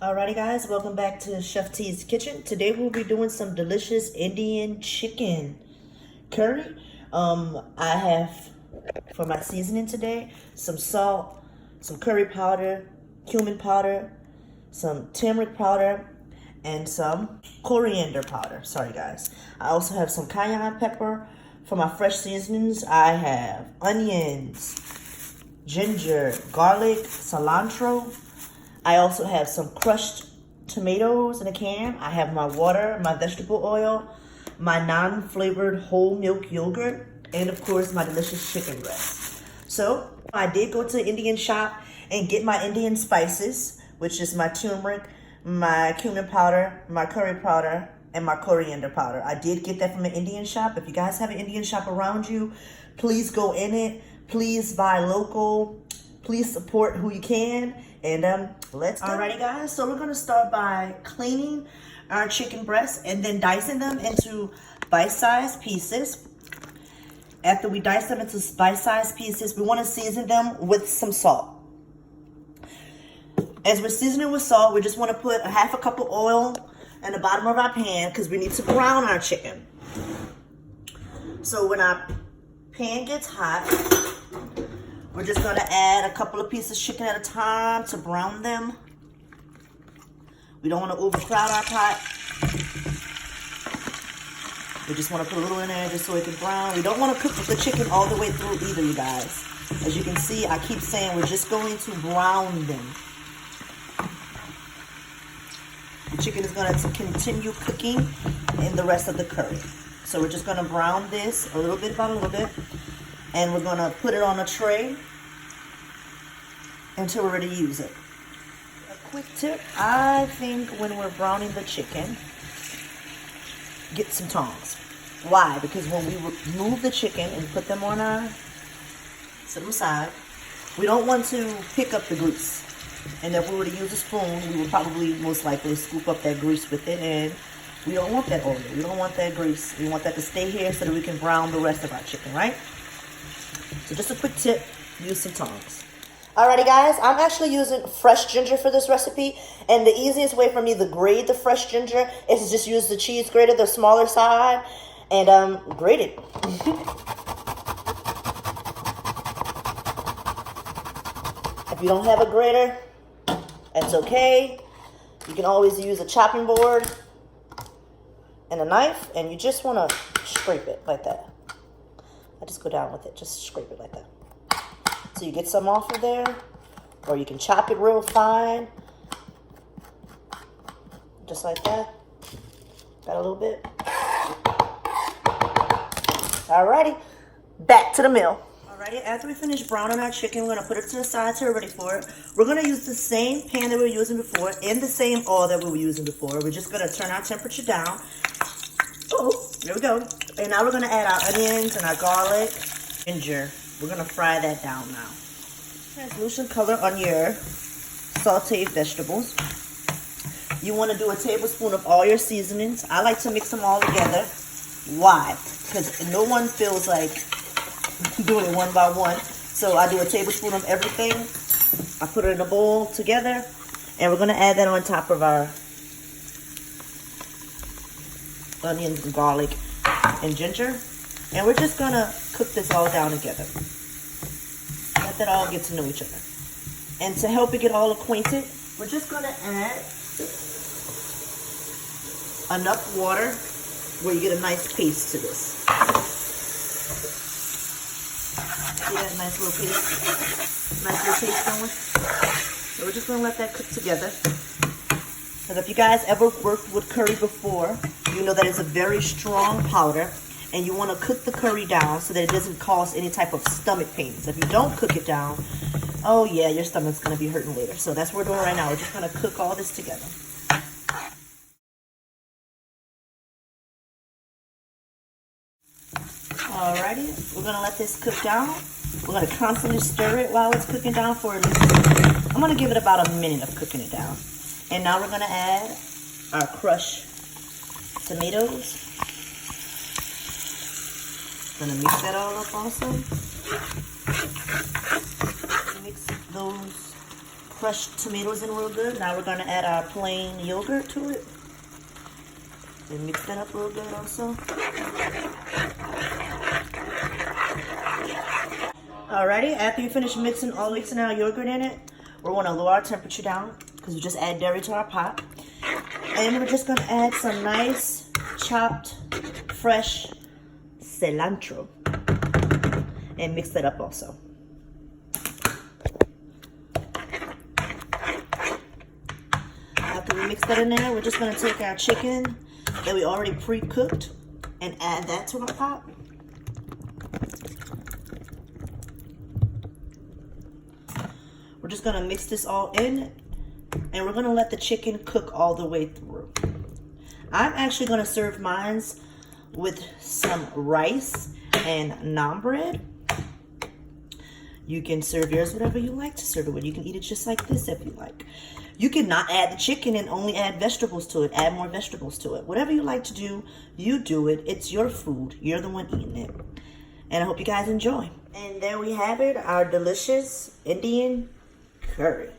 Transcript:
Alrighty guys, welcome back to Chef T's Kitchen. Today we'll be doing some delicious Indian chicken curry. I have for my seasoning today some salt, some curry powder, cumin powder, some turmeric powder, and some coriander powder. Sorry guys. I also have some cayenne pepper. For my fresh seasonings, I have onions, ginger, garlic, cilantro. I also have some crushed tomatoes in a can. I have my water, my vegetable oil, my non-flavored whole milk yogurt, and of course my delicious chicken breast. So I did go to the Indian shop and get my Indian spices, which is my turmeric, my cumin powder, my curry powder, and my coriander powder. I did get that from an Indian shop. If you guys have an Indian shop around you, please go in it. Please buy local. Please support who you can. And let's go. Alrighty guys, so we're gonna start by cleaning our chicken breasts and then dicing them into bite-sized pieces. After we dice them into bite-sized pieces, we wanna season them with some salt. As we're seasoning with salt, we just wanna put a half a cup of oil in the bottom of our pan because we need to brown our chicken. So when our pan gets hot, we're just gonna add a couple of pieces of chicken at a time to brown them. We don't wanna overcrowd our pot. We just wanna put a little in there just so it can brown. We don't wanna cook the chicken all the way through either, you guys. As you can see, I keep saying we're just going to brown them. The chicken is gonna continue cooking in the rest of the curry. So we're just gonna brown this a little bit by a little bit. And we're gonna put it on a tray until we're ready to use it. A quick tip, I think when we're browning the chicken, get some tongs. Why? Because when we remove the chicken and put them on our, set them aside, we don't want to pick up the grease. And if we were to use a spoon, we would probably most likely scoop up that grease with it, and we don't want that oil. We don't want that grease. We want that to stay here so that we can brown the rest of our chicken, right? So just a quick tip, use some tongs. Alrighty guys, I'm actually using fresh ginger for this recipe, and the easiest way for me to grate the fresh ginger is to just use the cheese grater, the smaller side, and grate it. If you don't have a grater, that's okay. You can always use a chopping board and a knife, and you just want to scrape it like that. I just go down with it, just scrape it like that. So you get some off of there, or you can chop it real fine, just like that. Got a little bit. Alrighty, back to the mill. Alrighty, after we finish browning our chicken, we're gonna put it to the side till we're ready for it. We're gonna use the same pan that we were using before and the same oil that we were using before. We're just gonna turn our temperature down. Oh, there we go. And now we're gonna add our onions and our garlic, ginger. We're gonna fry that down now. Translucent color on your sauteed vegetables. You wanna do a tablespoon of all your seasonings. I like to mix them all together. Why? Because no one feels like doing it one by one. So I do a tablespoon of everything. I put it in a bowl together, and we're gonna add that on top of our onions and garlic and ginger, and we're just gonna cook this all down together. Let that all get to know each other. And to help it get all acquainted, we're just gonna add enough water where you get a nice paste to this. See that nice little paste going? So we're just gonna let that cook together. Because if you guys ever worked with curry before, you know that it's a very strong powder, and you want to cook the curry down so that it doesn't cause any type of stomach pains. If you don't cook it down, oh yeah, your stomach's going to be hurting later. So that's what we're doing right now. We're just going to cook all this together. Alrighty, we're going to let this cook down. We're going to constantly stir it while it's cooking down for at least, I'm going to give it about a minute of cooking it down. And now we're going to add our crushed tomatoes. Gonna mix that all up also. Mix those crushed tomatoes in real good. Now we're gonna add our plain yogurt to it. And mix that up real good also. Alrighty, after you finish mixing our yogurt in it, we're gonna lower our temperature down because we just add dairy to our pot. And we're just gonna add some nice chopped fresh cilantro and mix that up also. After we mix that in there, we're just gonna take our chicken that we already pre-cooked and add that to our pot. We're just gonna mix this all in and we're gonna let the chicken cook all the way through. I'm actually gonna serve mine with some rice and naan bread. You can serve yours whatever you like to serve it with. You can eat it just like this if you like. You can not add the chicken and only add vegetables to it. Add more vegetables to it. Whatever you like to do, you do it. It's your food. You're the one eating it. And I hope you guys enjoy. And there we have it, our delicious Indian curry.